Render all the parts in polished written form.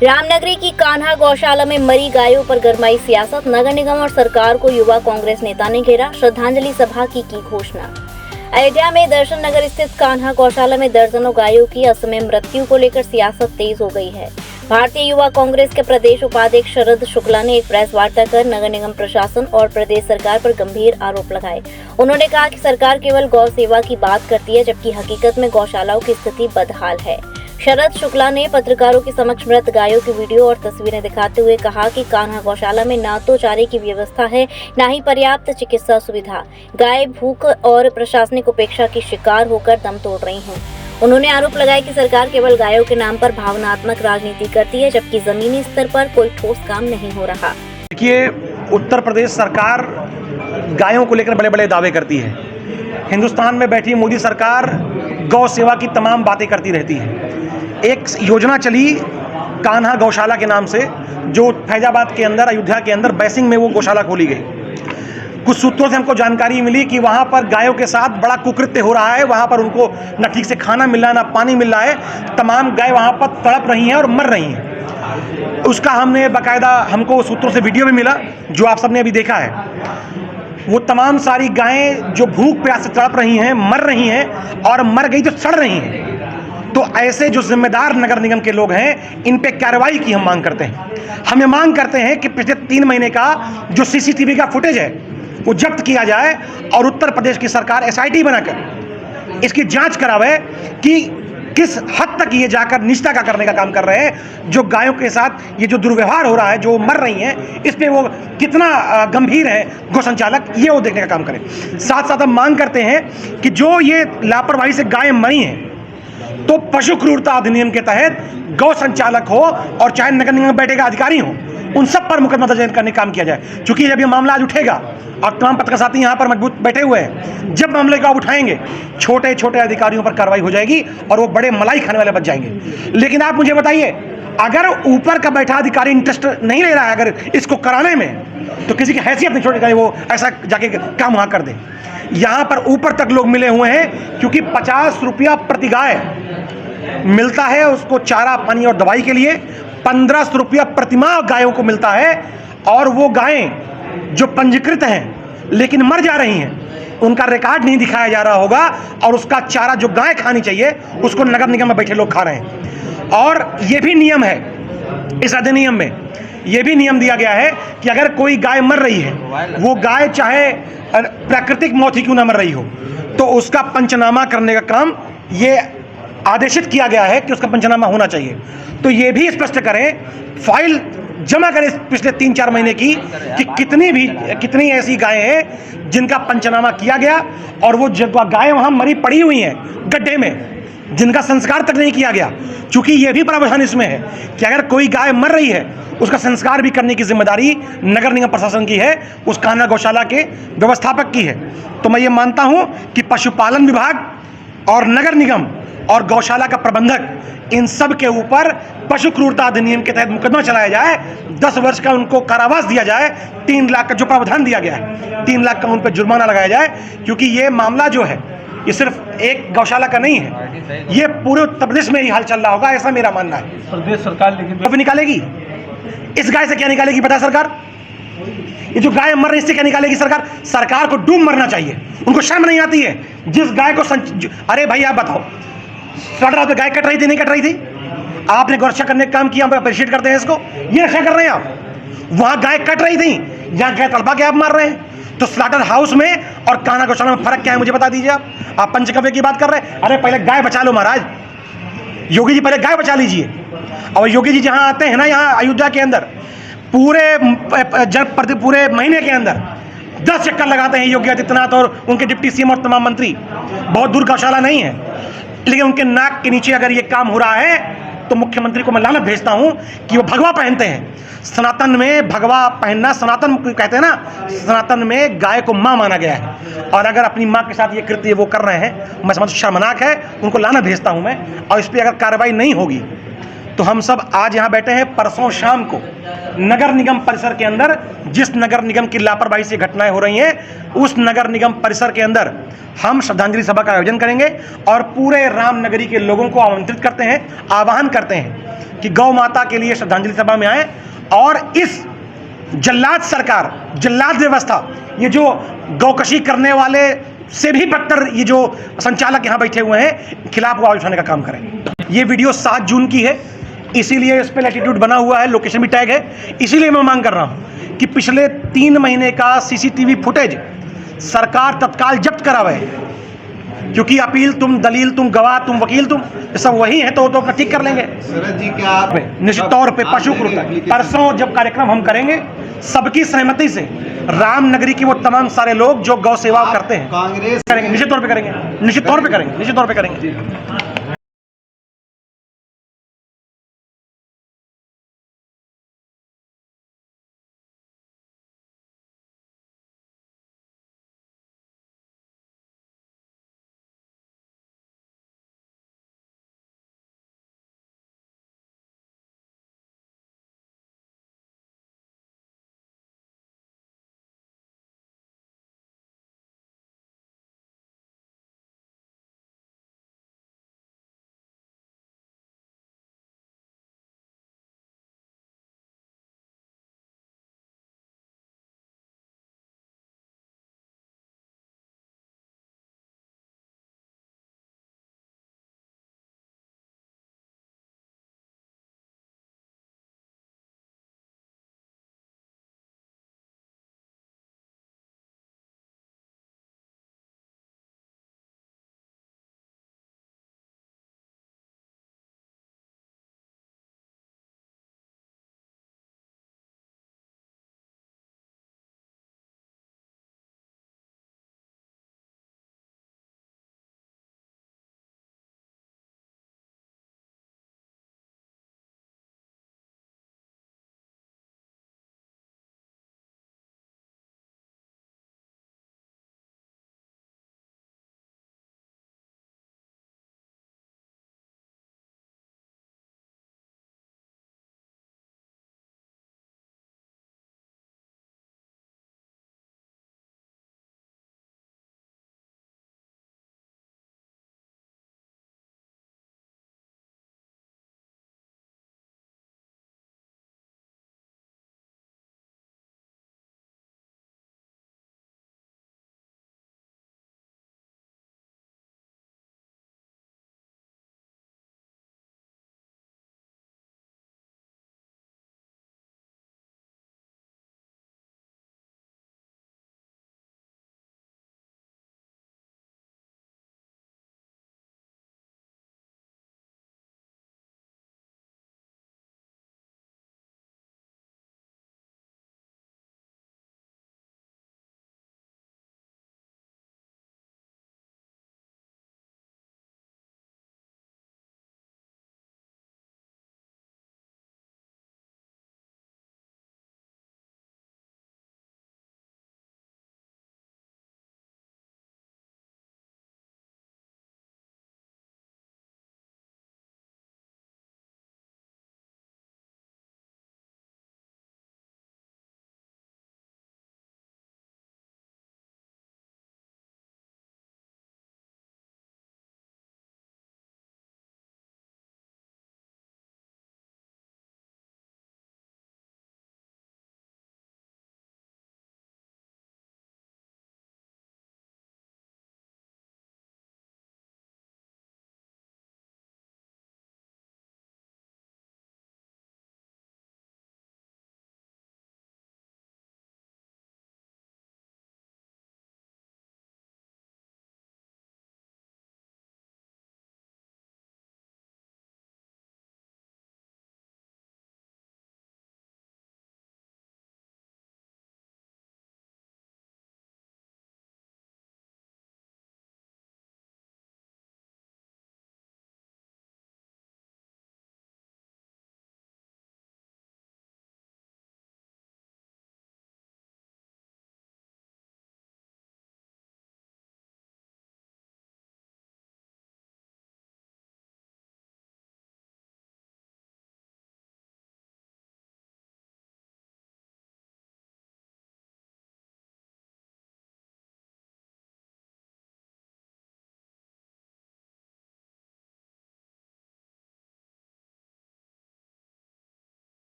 रामनगरी की कान्हा गौशाला में मरी गायों पर गरमाई सियासत। नगर निगम और सरकार को युवा कांग्रेस नेता ने घेरा। श्रद्धांजलि सभा की घोषणा। अयोध्या में दर्शन नगर स्थित कान्हा गौशाला में दर्जनों गायों की असमय मृत्यु को लेकर सियासत तेज हो गई है। भारतीय युवा कांग्रेस के प्रदेश उपाध्यक्ष शरद शुक्ला ने एक प्रेस वार्ता कर नगर निगम प्रशासन और प्रदेश सरकार पर गंभीर आरोप लगाए। उन्होंने कहा कि सरकार केवल गौ सेवा की बात करती है, जबकि हकीकत में गौशालाओं की स्थिति बदहाल है। शरद शुक्ला ने पत्रकारों के समक्ष मृत गायों की वीडियो और तस्वीरें दिखाते हुए कहा कि कान्हा गौशाला में न तो चारे की व्यवस्था है, न ही पर्याप्त चिकित्सा सुविधा। गाय भूख और प्रशासनिक उपेक्षा की शिकार होकर दम तोड़ रही हैं। उन्होंने आरोप लगाया कि सरकार केवल गायों के नाम पर भावनात्मक राजनीति करती है, जबकि जमीनी स्तर पर कोई ठोस काम नहीं हो रहा। देखिए, उत्तर प्रदेश सरकार गायों को लेकर बड़े बड़े दावे करती है। हिंदुस्तान में बैठी मोदी सरकार गौ सेवा की तमाम बातें करती रहती है। एक योजना चली कान्हा गौशाला के नाम से, जो फैजाबाद के अंदर, अयोध्या के अंदर बैसिंग में वो गौशाला खोली गई। कुछ सूत्रों से हमको जानकारी मिली कि वहाँ पर गायों के साथ बड़ा कुकृत्य हो रहा है। वहाँ पर उनको न ठीक से खाना मिल रहा है, न पानी मिल रहा है। तमाम गाय वहाँ पर तड़प रही हैं और मर रही हैं। उसका हमने बाकायदा, हमको सूत्रों से वीडियो भी मिला, जो आप सबने अभी देखा है। वो तमाम सारी गायें जो भूख प्यास से तड़प रही हैं, मर रही हैं, और मर गई तो सड़ रही हैं। तो ऐसे जो जिम्मेदार नगर निगम के लोग हैं, इन पे कार्रवाई की हम मांग करते हैं। हम ये मांग करते हैं कि पिछले 3 महीने का जो सीसीटीवी का फुटेज है वो जब्त किया जाए और उत्तर प्रदेश की सरकार एसआईटी बनाकर इसकी जांच करावे कि किस हद तक ये जाकर निष्ठा का करने का काम कर रहे हैं। जो गायों के साथ ये जो दुर्व्यवहार हो रहा है, जो मर रही हैं, इस पे वो कितना गंभीर है गौ संचालक, ये वो देखने का काम करें। साथ साथ हम मांग करते हैं कि जो ये लापरवाही से गायें मरी हैं, तो पशु क्रूरता अधिनियम के तहत गौ संचालक हो और चाहे नगर निगम में बैठेगा अधिकारी हो, उन सब पर मुकदमा दर्ज करने का काम किया जाए। क्योंकि जब ये मामला आज उठेगा और तमाम पत्रकार साथी यहाँ पर मजबूत बैठे हुए हैं, जब मामले को आप उठाएंगे, छोटे छोटे अधिकारियों पर कार्रवाई हो जाएगी और वो बड़े मलाई खाने वाले बच जाएंगे। लेकिन आप मुझे बताइए, अगर ऊपर का बैठा अधिकारी इंटरेस्ट नहीं ले रहा है अगर इसको कराने में, तो किसी की हैसियत नहीं छोड़ेगा वो ऐसा जाके काम वहाँ कर दे। यहाँ पर ऊपर तक लोग मिले हुए हैं, क्योंकि 50 रुपया प्रति गाय मिलता है उसको चारा, पानी और दवाई के लिए। 1500 रुपया प्रतिमाह गायों को मिलता है, और वो गायें जो पंजीकृत हैं लेकिन मर जा रही हैं, उनका रिकॉर्ड नहीं दिखाया जा रहा होगा, और उसका चारा जो गाय खानी चाहिए उसको नगर निगम में बैठे लोग खा रहे हैं। और ये भी नियम है, इस अधिनियम में ये भी नियम दिया गया है कि अगर कोई गाय मर रही है, वो गाय चाहे प्राकृतिक मौत ही क्यों ना मर रही हो, तो उसका पंचनामा करने का काम ये आदेशित किया गया है कि उसका पंचनामा होना चाहिए। तो ये भी स्पष्ट करें, फाइल जमा करें पिछले 3-4 महीने की, कि कितनी ऐसी गायें हैं जिनका पंचनामा किया गया और वो गायें वहाँ मरी पड़ी हुई हैं गड्ढे में, जिनका संस्कार तक नहीं किया गया। चूंकि ये भी प्रावधान इसमें है कि अगर कोई गाय मर रही है, उसका संस्कार भी करने की जिम्मेदारी नगर निगम प्रशासन की है, उस कान्हा गौशाला के व्यवस्थापक की है। तो मैं ये मानता हूं कि पशुपालन विभाग और नगर निगम और गौशाला का प्रबंधक, इन सब के ऊपर पशु क्रूरता अधिनियम के तहत मुकदमा चलाया जाए, 10 वर्ष का उनको कारावास दिया जाए, 3 लाख का जो प्रावधान दिया गया है, 3 लाख का उन पर जुर्माना लगाया जाए। क्योंकि ये मामला जो है, ये सिर्फ एक गौशाला का नहीं है, ये पूरे उत्तर प्रदेश में ही हाल चल रहा होगा, ऐसा मेरा मानना है। प्रदेश सरकार लेकिन अब निकालेगी, इस गाय से क्या निकालेगी पता है सरकार? ये जो गाय मर रही है, इससे क्या निकालेगी सरकार? सरकार को डूब मरना चाहिए। उनको शर्म नहीं आती है? जिस गाय को अरे भाई आप बताओ, स्लॉटर पे गाय कट रही थी, नहीं कट रही थी? आपने गौरक्षा करने का काम किया, हम अप्रिशिएट करते हैं इसको। ये नशा कर रहे हैं आप। वहां गाय कट रही थी, यहाँ गाय तड़पा के आप मार रहे हैं। तो स्लॉटर हाउस में और कान्हा गौशाला में फर्क क्या है, मुझे बता दीजिए। आप पंचकव्य की बात कर रहे हैं? अरे पहले गाय बचा लो महाराज, योगी जी पहले गाय बचा लीजिए। और योगी जी जहाँ आते हैं ना, यहाँ अयोध्या के अंदर, पूरे महीने के अंदर 10 चक्कर लगाते हैं योगी आदित्यनाथ और उनके डिप्टी सीएम और तमाम मंत्री। बहुत दूर गौशाला नहीं है, लेकिन उनके नाक के नीचे अगर ये काम हो रहा है, तो मुख्यमंत्री को मैं लानत भेजता हूं कि वो भगवा पहनते हैं। सनातन में भगवा पहनना, सनातन कहते हैं ना, सनातन में गाय को मां माना गया है, और अगर अपनी मां के साथ ये कृत्य वो कर रहे हैं, मैं समझ शर्मनाक है। उनको लानत भेजता हूं मैं। और इस पर अगर कार्रवाई नहीं होगी, तो हम सब आज यहाँ बैठे हैं, परसों शाम को नगर निगम परिसर के अंदर, जिस नगर निगम की लापरवाही से घटनाएं हो रही हैं, उस नगर निगम परिसर के अंदर हम श्रद्धांजलि सभा का आयोजन करेंगे और पूरे रामनगरी के लोगों को आमंत्रित करते हैं, आह्वान करते हैं कि गौ माता के लिए श्रद्धांजलि सभा में आए और इस जल्लाद सरकार, जल्लाद व्यवस्था, ये जो गौकशी करने वाले से भी बदतर ये जो संचालक यहाँ बैठे हुए हैं, खिलाफ आवाज उठाने का काम करें। ये वीडियो 7 जून की है, इसीलिए इस पर लैटिट्यूड बना हुआ है, लोकेशन भी टैग है। इसीलिए मैं मांग कर रहा हूँ कि पिछले 3 महीने का सीसीटीवी फुटेज सरकार तत्काल जब्त करावे, क्योंकि अपील तुम, दलील तुम, गवाह तुम, वकील तुम, सब वही है, तो अपना ठीक कर लेंगे। शरद जी क्या आप निश्चित तौर पे पशु क्रूरता, परसों जब कार्यक्रम हम करेंगे सबकी सहमति से रामनगरी के वो तमाम सारे लोग जो गौ सेवा करते हैं कांग्रेस करेंगे, निश्चित तौर पे करेंगे, निश्चित तौर पे करेंगे, निश्चित तौर पे करेंगे।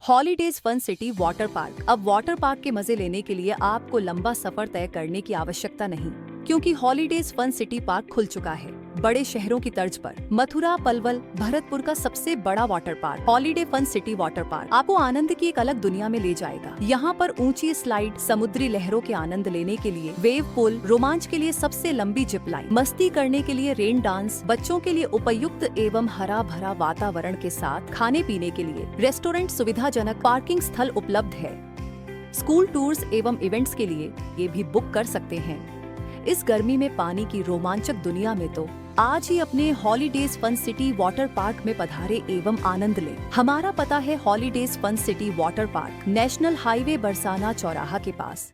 Holidays fun city water park. अब वाटर पार्क के मजे लेने के लिए आपको लंबा सफर तय करने की आवश्यकता नहीं, क्योंकि हॉलीडेज फन सिटी पार्क खुल चुका है बड़े शहरों की तर्ज पर। मथुरा, पलवल, भरतपुर का सबसे बड़ा water park holiday fun city water park आपको आनंद की एक अलग दुनिया में ले जाएगा। यहाँ पर ऊंची स्लाइड, समुद्री लहरों के आनंद लेने के लिए वेव पूल, रोमांच के लिए सबसे लंबी जिप लाइन, मस्ती करने के लिए रेन डांस, बच्चों के लिए उपयुक्त एवं हरा भरा वातावरण के साथ खाने पीने के लिए रेस्टोरेंट, सुविधाजनक पार्किंग स्थल उपलब्ध है। स्कूल टूर्स एवं इवेंट्स के लिए ये भी बुक कर सकते हैं। इस गर्मी में पानी की रोमांचक दुनिया में तो आज ही अपने holidays fun city water park में पधारे एवं आनंद ले। हमारा पता है holidays fun city water park, national highway Barsana चौराहा के पास।